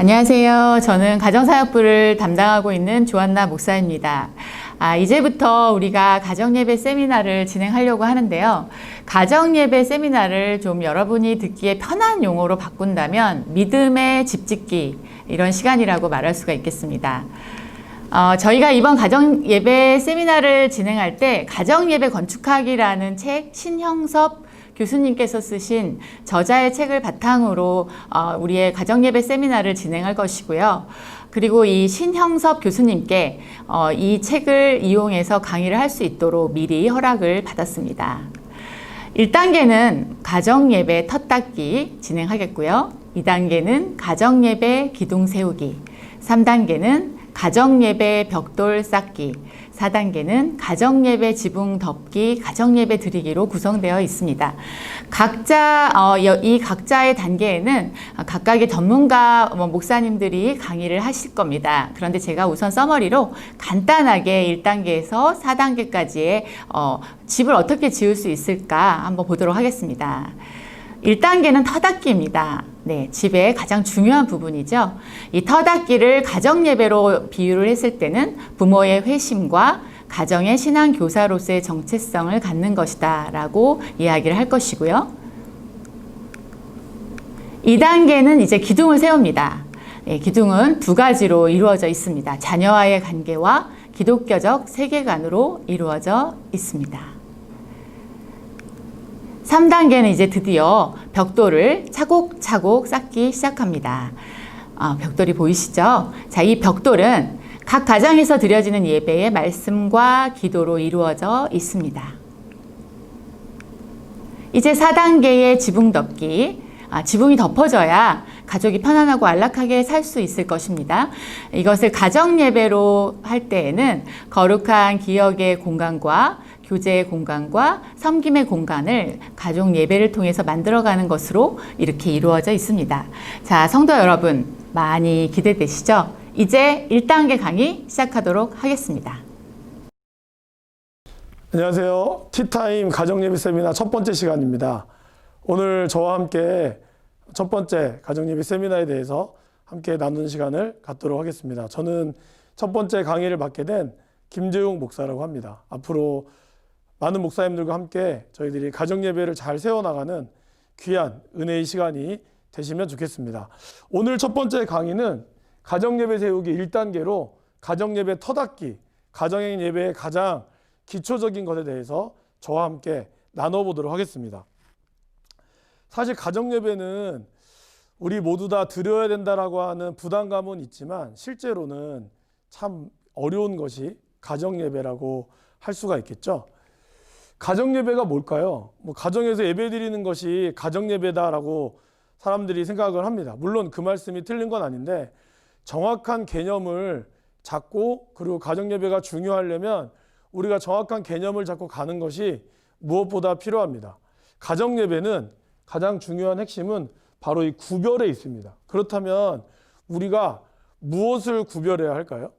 안녕하세요. 저는 가정사역부를 담당하고 있는 조한나 목사입니다. 이제부터 우리가 가정예배 세미나를 진행하려고 하는데요. 가정예배 세미나를 좀 여러분이 듣기에 편한 용어로 바꾼다면 믿음의 집짓기, 이런 시간이라고 말할 수가 있겠습니다. 저희가 이번 가정예배 세미나를 진행할 때 가정예배 건축하기라는 책 신형섭 교수님께서 쓰신 저자의 책을 바탕으로 우리의 가정예배 세미나를 진행할 것이고요. 그리고 이 신형섭 교수님께 이 책을 이용해서 강의를 할 수 있도록 미리 허락을 받았습니다. 1단계는 가정예배 텃닫기 진행하겠고요. 2단계는 가정예배 기둥 세우기, 3단계는 가정예배 벽돌 쌓기, 4단계는 가정예배 지붕 덮기, 가정예배 드리기로 구성되어 있습니다. 이 각자의 단계에는 각각의 전문가 목사님들이 강의를 하실 겁니다. 그런데 제가 우선 서머리로 간단하게 1단계에서 4단계까지의 집을 어떻게 지을 수 있을까 한번 보도록 하겠습니다. 1단계는 터닫기입니다. 네, 집의 가장 중요한 부분이죠. 이 터닫기를 가정예배로 비유를 했을 때는 부모의 회심과 가정의 신앙교사로서의 정체성을 갖는 것이다 라고 이야기를 할 것이고요. 2단계는 이제 기둥을 세웁니다. 네, 기둥은 두 가지로 이루어져 있습니다. 자녀와의 관계와 기독교적 세계관으로 이루어져 있습니다. 3단계는 이제 드디어 벽돌을 차곡차곡 쌓기 시작합니다. 벽돌이 보이시죠? 자, 이 벽돌은 각 가정에서 드려지는 예배의 말씀과 기도로 이루어져 있습니다. 이제 4단계의 지붕 덮기. 지붕이 덮어져야 가족이 편안하고 안락하게 살 수 있을 것입니다. 이것을 가정예배로 할 때에는 거룩한 기억의 공간과 교제의 공간과 섬김의 공간을 가족 예배를 통해서 만들어가는 것으로 이렇게 이루어져 있습니다. 자, 성도 여러분 많이 기대되시죠? 이제 1단계 강의 시작하도록 하겠습니다. 안녕하세요. 티타임 가정예배 세미나 첫 번째 시간입니다. 오늘 저와 함께 첫 번째 가정예배 세미나에 대해서 함께 나누는 시간을 갖도록 하겠습니다. 저는 첫 번째 강의를 맡게 된 김재용 목사라고 합니다. 앞으로 많은 목사님들과 함께 저희들이 가정예배를 잘 세워나가는 귀한 은혜의 시간이 되시면 좋겠습니다. 오늘 첫 번째 강의는 가정예배 세우기 1단계로 가정예배 터닫기, 가정예배의 가장 기초적인 것에 대해서 저와 함께 나눠보도록 하겠습니다. 사실 가정예배는 우리 모두 다 드려야 된다라고 하는 부담감은 있지만 실제로는 참 어려운 것이 가정예배라고 할 수가 있겠죠. 가정예배가 뭘까요? 가정에서 예배드리는 것이 가정예배다라고 사람들이 생각을 합니다. 물론 그 말씀이 틀린 건 아닌데 정확한 개념을 잡고 그리고 가정예배가 중요하려면 우리가 정확한 개념을 잡고 가는 것이 무엇보다 필요합니다. 가정예배는 가장 중요한 핵심은 바로 이 구별에 있습니다. 그렇다면 우리가 무엇을 구별해야 할까요?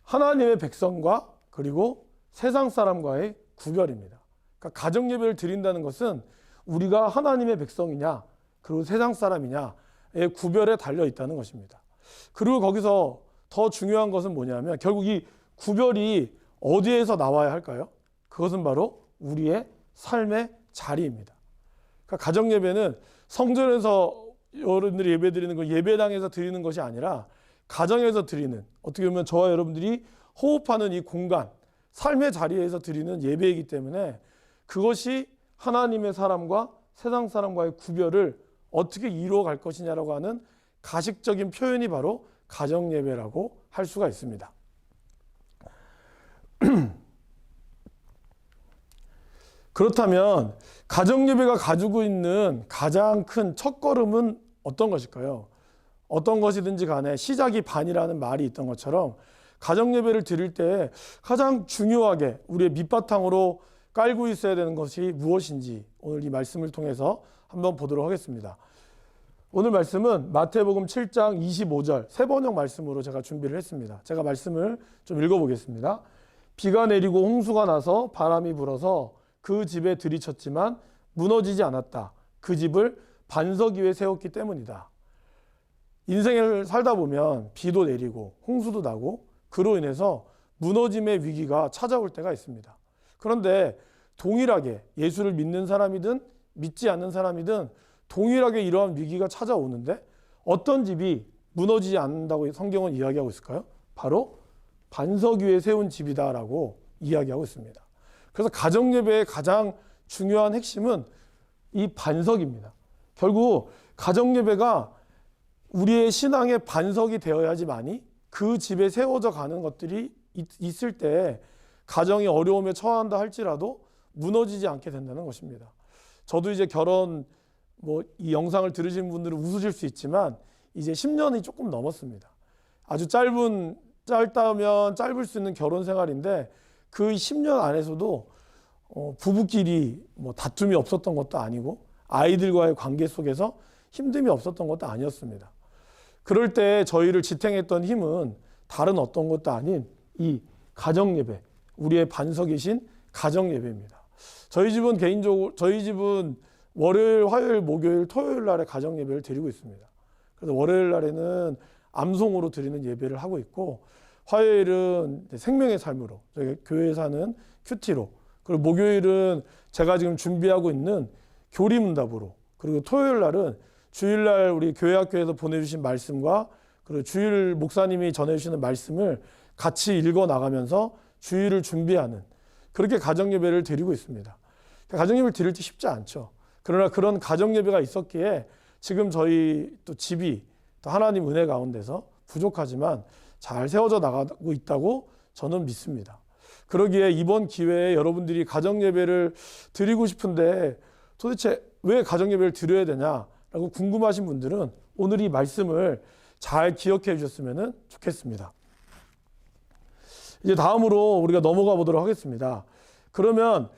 하나님의 백성과 그리고 세상 사람과의 구별입니다. 그러니까 가정예배를 드린다는 것은 우리가 하나님의 백성이냐 그리고 세상 사람이냐의 구별에 달려 있다는 것입니다. 그리고 거기서 더 중요한 것은 뭐냐면 결국 이 구별이 어디에서 나와야 할까요? 그것은 바로 우리의 삶의 자리입니다. 그러니까 가정예배는 성전에서 여러분들이 예배드리는 건 예배당에서 드리는 것이 아니라 가정에서 드리는, 어떻게 보면 저와 여러분들이 호흡하는 이 공간, 삶의 자리에서 드리는 예배이기 때문에 그것이 하나님의 사람과 세상 사람과의 구별을 어떻게 이루어 갈 것이냐라고 하는 가식적인 표현이 바로 가정예배라고 할 수가 있습니다. 그렇다면 가정예배가 가지고 있는 가장 큰 첫걸음은 어떤 것일까요? 어떤 것이든지 간에 시작이 반이라는 말이 있던 것처럼 가정예배를 드릴 때 가장 중요하게 우리의 밑바탕으로 깔고 있어야 되는 것이 무엇인지 오늘 이 말씀을 통해서 한번 보도록 하겠습니다. 오늘 말씀은 마태복음 7장 25절 세 번역 말씀으로 제가 준비를 했습니다. 제가 말씀을 좀 읽어보겠습니다. 비가 내리고 홍수가 나서 바람이 불어서 그 집에 들이쳤지만 무너지지 않았다. 그 집을 반석 위에 세웠기 때문이다. 인생을 살다 보면 비도 내리고 홍수도 나고 그로 인해서 무너짐의 위기가 찾아올 때가 있습니다. 그런데 동일하게 예수를 믿는 사람이든 믿지 않는 사람이든 동일하게 이러한 위기가 찾아오는데 어떤 집이 무너지지 않는다고 성경은 이야기하고 있을까요? 바로 반석 위에 세운 집이다라고 이야기하고 있습니다. 그래서 가정예배의 가장 중요한 핵심은 이 반석입니다. 결국 가정예배가 우리의 신앙의 반석이 되어야지만이 그 집에 세워져 가는 것들이 있을 때 가정이 어려움에 처한다 할지라도 무너지지 않게 된다는 것입니다. 저도 이제 결혼 이 영상을 들으신 분들은 웃으실 수 있지만 이제 10년이 조금 넘었습니다. 아주 짧다면 짧을 수 있는 결혼 생활인데 그 10년 안에서도 부부끼리 다툼이 없었던 것도 아니고 아이들과의 관계 속에서 힘듦이 없었던 것도 아니었습니다. 그럴 때 저희를 지탱했던 힘은 다른 어떤 것도 아닌 이 가정예배, 우리의 반석이신 가정예배입니다. 저희 집은 월요일, 화요일, 목요일, 토요일 날에 가정예배를 드리고 있습니다. 그래서 월요일 날에는 암송으로 드리는 예배를 하고 있고 화요일은 생명의 삶으로 저희 교회에서는 큐티로, 그리고 목요일은 제가 지금 준비하고 있는 교리문답으로, 그리고 토요일 날은 주일날 우리 교회학교에서 보내주신 말씀과 그리고 주일 목사님이 전해주시는 말씀을 같이 읽어 나가면서 주일을 준비하는 그렇게 가정예배를 드리고 있습니다. 가정예배를 드릴 때 쉽지 않죠. 그러나 그런 가정예배가 있었기에 지금 저희 또 집이 또 하나님 은혜 가운데서 부족하지만 잘 세워져 나가고 있다고 저는 믿습니다. 그러기에 이번 기회에 여러분들이 가정예배를 드리고 싶은데 도대체 왜 가정예배를 드려야 되냐라고 궁금하신 분들은 오늘 이 말씀을 잘 기억해 주셨으면 좋겠습니다. 이제 다음으로 우리가 넘어가 보도록 하겠습니다. 그러면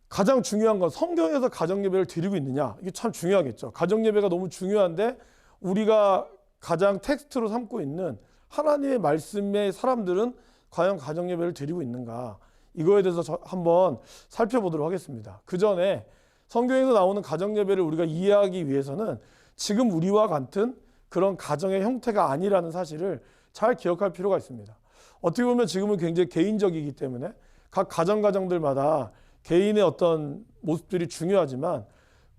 가장 중요한 건 성경에서 가정예배를 드리고 있느냐, 이게 참 중요하겠죠. 가정예배가 너무 중요한데 우리가 가장 텍스트로 삼고 있는 하나님의 말씀의 사람들은 과연 가정예배를 드리고 있는가, 이거에 대해서 한번 살펴보도록 하겠습니다. 그 전에 성경에서 나오는 가정예배를 우리가 이해하기 위해서는 지금 우리와 같은 그런 가정의 형태가 아니라는 사실을 잘 기억할 필요가 있습니다. 어떻게 보면 지금은 굉장히 개인적이기 때문에 각 가정들마다 개인의 어떤 모습들이 중요하지만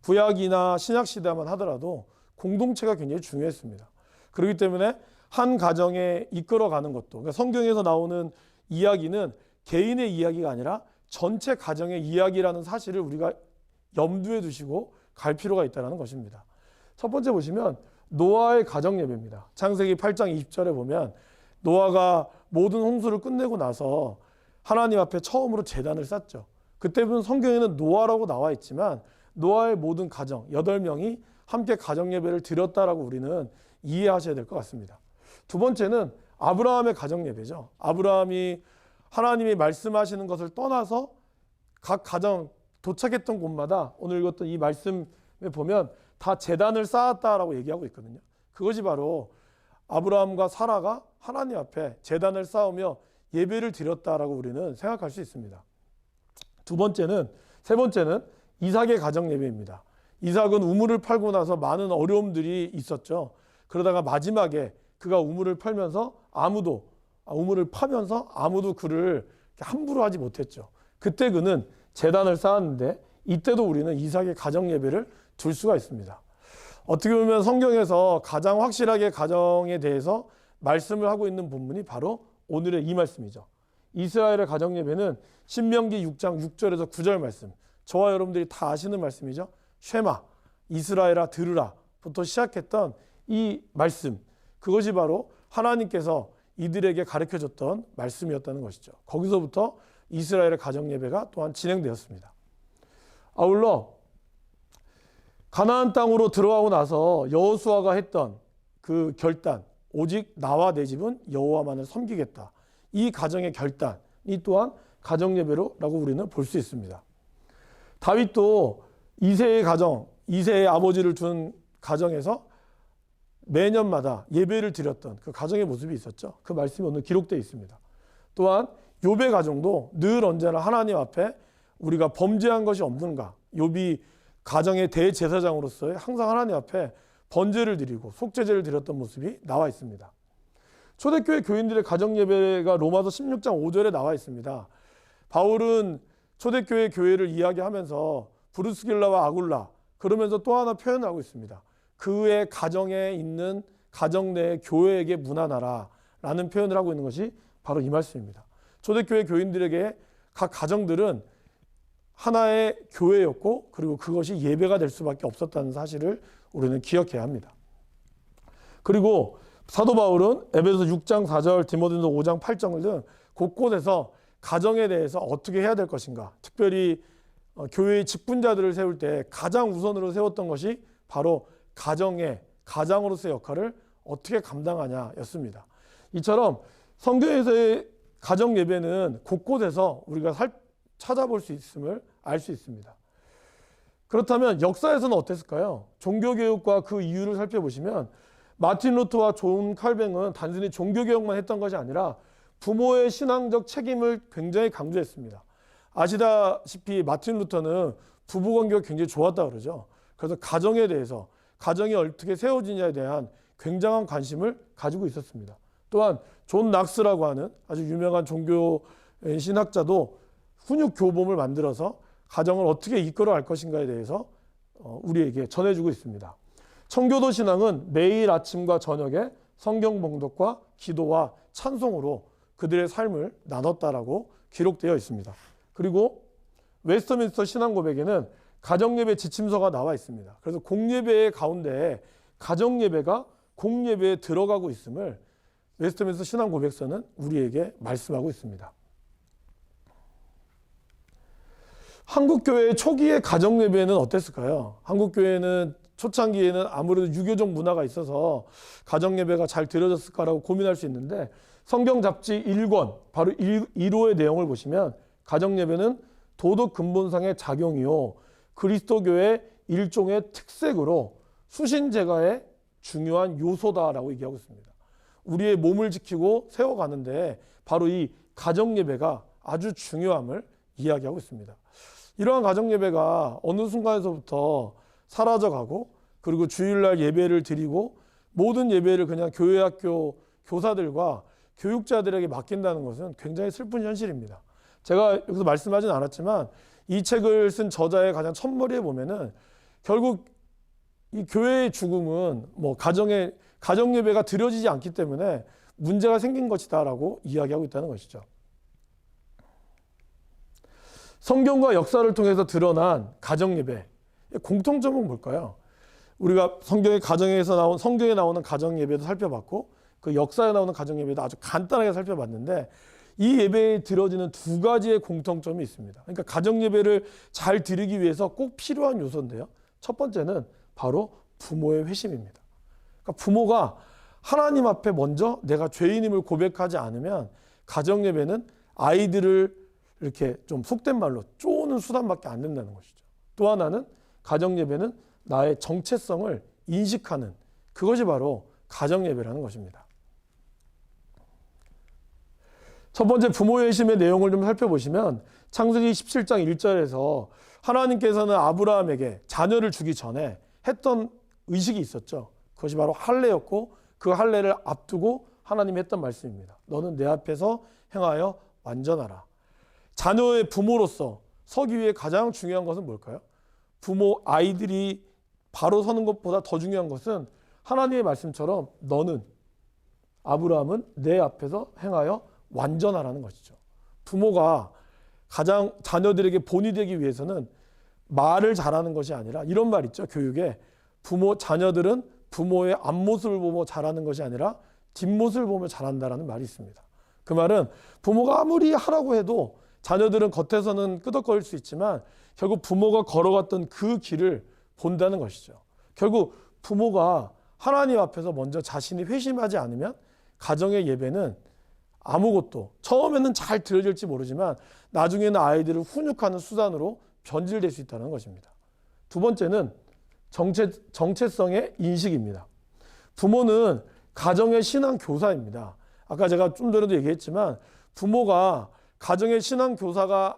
구약이나 신약 시대만 하더라도 공동체가 굉장히 중요했습니다. 그렇기 때문에 한 가정에 이끌어가는 것도, 그러니까 성경에서 나오는 이야기는 개인의 이야기가 아니라 전체 가정의 이야기라는 사실을 우리가 염두에 두시고 갈 필요가 있다는 것입니다. 첫 번째 보시면 노아의 가정예배입니다. 창세기 8장 20절에 보면 노아가 모든 홍수를 끝내고 나서 하나님 앞에 처음으로 제단을 쌓죠. 그때는 성경에는 노아라고 나와 있지만 노아의 모든 가정 8명이 함께 가정예배를 드렸다라고 우리는 이해하셔야 될 것 같습니다. 두 번째는 아브라함의 가정예배죠. 아브라함이 하나님이 말씀하시는 것을 떠나서 각 가정 도착했던 곳마다 오늘 읽었던 이 말씀에 보면 다 제단을 쌓았다라고 얘기하고 있거든요. 그것이 바로 아브라함과 사라가 하나님 앞에 제단을 쌓으며 예배를 드렸다라고 우리는 생각할 수 있습니다. 세 번째는 이삭의 가정예배입니다. 이삭은 우물을 팔고 나서 많은 어려움들이 있었죠. 그러다가 마지막에 그가 우물을 파면서 아무도 그를 함부로 하지 못했죠. 그때 그는 제단을 쌓았는데 이때도 우리는 이삭의 가정예배를 둘 수가 있습니다. 어떻게 보면 성경에서 가장 확실하게 가정에 대해서 말씀을 하고 있는 본문이 바로 오늘의 이 말씀이죠. 이스라엘의 가정예배는 신명기 6장 6절에서 9절 말씀, 저와 여러분들이 다 아시는 말씀이죠. 쉐마, 이스라엘아 들으라 부터 시작했던 이 말씀, 그것이 바로 하나님께서 이들에게 가르쳐줬던 말씀이었다는 것이죠. 거기서부터 이스라엘의 가정예배가 또한 진행되었습니다. 아울러 가나안 땅으로 들어가고 나서 여호수아가 했던 그 결단, 오직 나와 내 집은 여호와만을 섬기겠다. 이 가정의 결단이 또한 가정예배로라고 우리는 볼 수 있습니다. 다윗도 이새의 가정, 이새의 아버지를 둔 가정에서 매년마다 예배를 드렸던 그 가정의 모습이 있었죠. 그 말씀이 오늘 기록되어 있습니다. 또한 욥의 가정도 늘 언제나 하나님 앞에 우리가 범죄한 것이 없는가, 욥이 가정의 대제사장으로서 항상 하나님 앞에 번제를 드리고 속죄제를 드렸던 모습이 나와 있습니다. 초대교회 교인들의 가정예배가 로마서 16장 5절에 나와 있습니다. 바울은 초대교회 교회를 이야기하면서 브루스길라와 아굴라 그러면서 또 하나 표현하고 있습니다. 그의 가정에 있는 가정 내 교회에게 문안하라 라는 표현을 하고 있는 것이 바로 이 말씀입니다. 초대교회 교인들에게 각 가정들은 하나의 교회였고 그리고 그것이 예배가 될 수밖에 없었다는 사실을 우리는 기억해야 합니다. 그리고 사도 바울은 에베소 6장 4절, 디모데전서 5장 8절 등 곳곳에서 가정에 대해서 어떻게 해야 될 것인가, 특별히 교회의 직분자들을 세울 때 가장 우선으로 세웠던 것이 바로 가장으로서의 역할을 어떻게 감당하냐였습니다. 이처럼 성경에서의 가정 예배는 곳곳에서 우리가 찾아볼 수 있음을 알 수 있습니다. 그렇다면 역사에서는 어땠을까요? 종교개혁과 그 이유를 살펴보시면 마틴 루터와 존 칼뱅은 단순히 종교개혁만 했던 것이 아니라 부모의 신앙적 책임을 굉장히 강조했습니다. 아시다시피 마틴 루터는 부부관계가 굉장히 좋았다고 그러죠. 그래서 가정에 대해서, 가정이 어떻게 세워지냐에 대한 굉장한 관심을 가지고 있었습니다. 또한 존 낙스라고 하는 아주 유명한 종교 신학자도 훈육 교범을 만들어서 가정을 어떻게 이끌어갈 것인가에 대해서 우리에게 전해주고 있습니다. 청교도 신앙은 매일 아침과 저녁에 성경 봉독과 기도와 찬송으로 그들의 삶을 나눴다라고 기록되어 있습니다. 그리고 웨스터민스터 신앙고백에는 가정예배 지침서가 나와 있습니다. 그래서 공예배의 가운데 가정예배가 공예배에 들어가고 있음을 웨스터민스터 신앙고백서는 우리에게 말씀하고 있습니다. 한국교회의 초기의 가정예배는 어땠을까요? 한국교회는 초창기에는 아무래도 유교적 문화가 있어서 가정예배가 잘 드려졌을까라고 고민할 수 있는데 성경 잡지 1권 바로 1호의 내용을 보시면 가정예배는 도덕 근본상의 작용이요 그리스도교의 일종의 특색으로 수신제가의 중요한 요소다라고 얘기하고 있습니다. 우리의 몸을 지키고 세워가는데 바로 이 가정예배가 아주 중요함을 이야기하고 있습니다. 이러한 가정예배가 어느 순간에서부터 사라져가고 그리고 주일날 예배를 드리고 모든 예배를 그냥 교회 학교 교사들과 교육자들에게 맡긴다는 것은 굉장히 슬픈 현실입니다. 제가 여기서 말씀하진 않았지만 이 책을 쓴 저자의 가장 첫머리에 보면은 결국 이 교회의 죽음은 뭐 가정예배가 드려지지 않기 때문에 문제가 생긴 것이다라고 이야기하고 있다는 것이죠. 성경과 역사를 통해서 드러난 가정예배 공통점은 뭘까요? 우리가 성경에 나오는 가정예배도 살펴봤고 그 역사에 나오는 가정예배도 아주 간단하게 살펴봤는데 이 예배에 드려지는 두 가지의 공통점이 있습니다. 그러니까 가정예배를 잘 드리기 위해서 꼭 필요한 요소인데요. 첫 번째는 바로 부모의 회심입니다. 그러니까 부모가 하나님 앞에 먼저 내가 죄인임을 고백하지 않으면 가정예배는 아이들을 이렇게 좀 속된 말로 쪼는 수단밖에 안 된다는 것이죠. 또 하나는 가정예배는 나의 정체성을 인식하는 그것이 바로 가정예배라는 것입니다. 첫 번째 부모의 회심의 내용을 좀 살펴보시면 창세기 17장 1절에서 하나님께서는 아브라함에게 자녀를 주기 전에 했던 의식이 있었죠. 그것이 바로 할례였고 그 할례를 앞두고 하나님이 했던 말씀입니다. 너는 내 앞에서 행하여 완전하라. 자녀의 부모로서 서기 위해 가장 중요한 것은 뭘까요? 아이들이 바로 서는 것보다 더 중요한 것은 하나님의 말씀처럼 너는 아브라함은 내 앞에서 행하여 완전하라는 것이죠. 부모가 가장 자녀들에게 본이 되기 위해서는 말을 잘하는 것이 아니라 이런 말 있죠. 교육에 자녀들은 부모의 앞모습을 보며 자라는 것이 아니라 뒷모습을 보며 자란다라는 말이 있습니다. 그 말은 부모가 아무리 하라고 해도 자녀들은 겉에서는 끄덕거릴 수 있지만 결국 부모가 걸어갔던 그 길을 본다는 것이죠. 결국 부모가 하나님 앞에서 먼저 자신이 회심하지 않으면 가정의 예배는 아무것도 처음에는 잘 드려질지 모르지만 나중에는 아이들을 훈육하는 수단으로 변질될 수 있다는 것입니다. 두 번째는 정체성의 인식입니다. 부모는 가정의 신앙 교사입니다. 아까 제가 좀 전에도 얘기했지만 부모가 가정의 신앙 교사의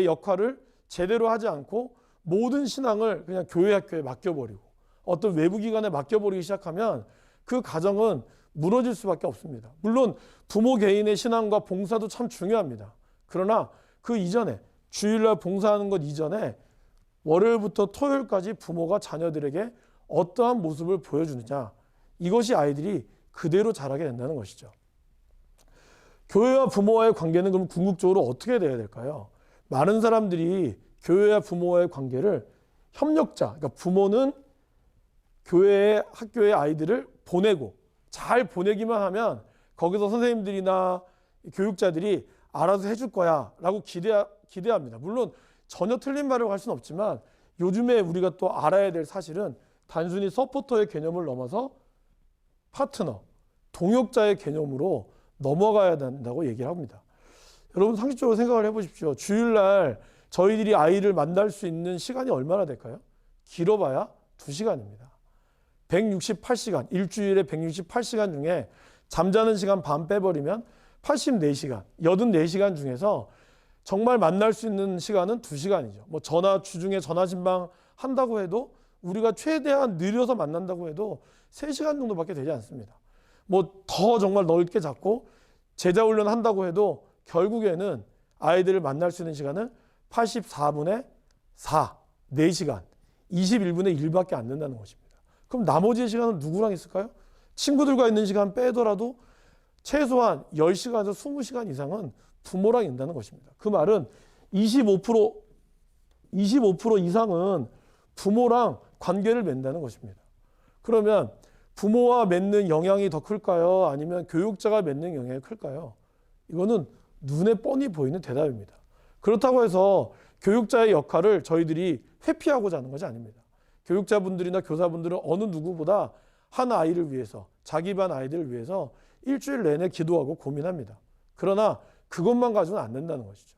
역할을 제대로 하지 않고 모든 신앙을 그냥 교회 학교에 맡겨버리고 어떤 외부 기관에 맡겨버리기 시작하면 그 가정은 무너질 수밖에 없습니다. 물론 부모 개인의 신앙과 봉사도 참 중요합니다. 그러나 그 이전에 주일날 봉사하는 것 이전에 월요일부터 토요일까지 부모가 자녀들에게 어떠한 모습을 보여주느냐, 이것이 아이들이 그대로 자라게 된다는 것이죠. 교회와 부모와의 관계는 그럼 궁극적으로 어떻게 돼야 될까요? 많은 사람들이 교회와 부모와의 관계를 협력자, 그러니까 부모는 교회에 학교에 아이들을 보내고 잘 보내기만 하면 거기서 선생님들이나 교육자들이 알아서 해줄 거야 라고 기대합니다. 물론 전혀 틀린 말을 할 수는 없지만 요즘에 우리가 또 알아야 될 사실은 단순히 서포터의 개념을 넘어서 파트너, 동역자의 개념으로 넘어가야 된다고 얘기를 합니다. 여러분 상식적으로 생각을 해보십시오. 주일날 저희들이 아이를 만날 수 있는 시간이 얼마나 될까요? 길어봐야 2시간입니다. 168시간, 일주일에 168시간 중에 잠자는 시간 반 빼버리면 84시간, 84시간 중에서 정말 만날 수 있는 시간은 2시간이죠. 뭐 주중에 전화 신방 한다고 해도 우리가 최대한 느려서 만난다고 해도 3시간 정도밖에 되지 않습니다. 뭐 더 정말 넓게 잡고 제자 훈련 한다고 해도 결국에는 아이들을 만날 수 있는 시간은 84분의 4, 4시간, 21분의 1밖에 안 된다는 것입니다. 그럼 나머지의 시간은 누구랑 있을까요? 친구들과 있는 시간 빼더라도 최소한 10시간에서 20시간 이상은 부모랑 있다는 것입니다. 그 말은 25% 이상은 부모랑 관계를 맺는다는 것입니다. 그러면 부모와 맺는 영향이 더 클까요? 아니면 교육자가 맺는 영향이 클까요? 이거는 눈에 뻔히 보이는 대답입니다. 그렇다고 해서 교육자의 역할을 저희들이 회피하고자 하는 것이 아닙니다. 교육자분들이나 교사분들은 어느 누구보다 한 아이를 위해서, 자기 반 아이들을 위해서 일주일 내내 기도하고 고민합니다. 그러나 그것만 가지고는 안 된다는 것이죠.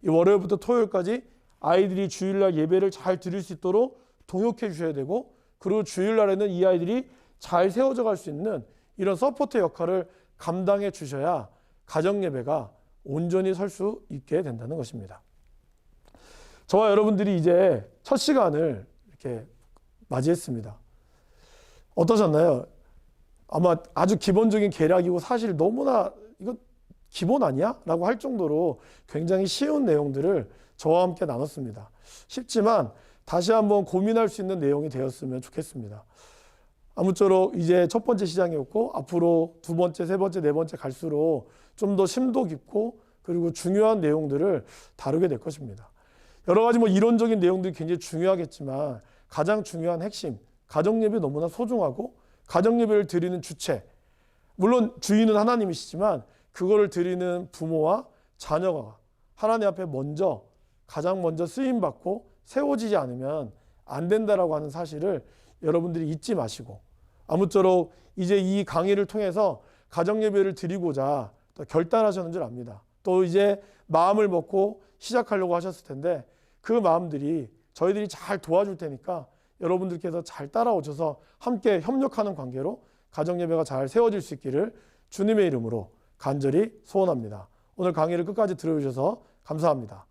이 월요일부터 토요일까지 아이들이 주일날 예배를 잘 드릴 수 있도록 동역해 주셔야 되고, 그리고 주일날에는 이 아이들이 잘 세워져 갈 수 있는 이런 서포트 역할을 감당해 주셔야 가정예배가 온전히 설 수 있게 된다는 것입니다. 저와 여러분들이 이제 첫 시간을 이렇게 맞이했습니다. 어떠셨나요? 아마 아주 기본적인 계략이고 사실 너무나 이거 기본 아니야? 라고 할 정도로 굉장히 쉬운 내용들을 저와 함께 나눴습니다. 쉽지만 다시 한번 고민할 수 있는 내용이 되었으면 좋겠습니다. 아무쪼록 이제 첫 번째 시장이었고 앞으로 두 번째, 세 번째, 네 번째 갈수록 좀 더 심도 깊고 그리고 중요한 내용들을 다루게 될 것입니다. 여러 가지 뭐 이론적인 내용들이 굉장히 중요하겠지만 가장 중요한 핵심, 가정예배 너무나 소중하고 가정예배를 드리는 주체, 물론 주인은 하나님이시지만 그거를 드리는 부모와 자녀가 하나님 앞에 가장 먼저 쓰임받고 세워지지 않으면 안 된다라고 하는 사실을 여러분들이 잊지 마시고, 아무쪼록 이제 이 강의를 통해서 가정예배를 드리고자 또 결단하셨는 줄 압니다. 또 이제 마음을 먹고 시작하려고 하셨을 텐데 그 마음들이 저희들이 잘 도와줄 테니까 여러분들께서 잘 따라오셔서 함께 협력하는 관계로 가정예배가 잘 세워질 수 있기를 주님의 이름으로 간절히 소원합니다. 오늘 강의를 끝까지 들어주셔서 감사합니다.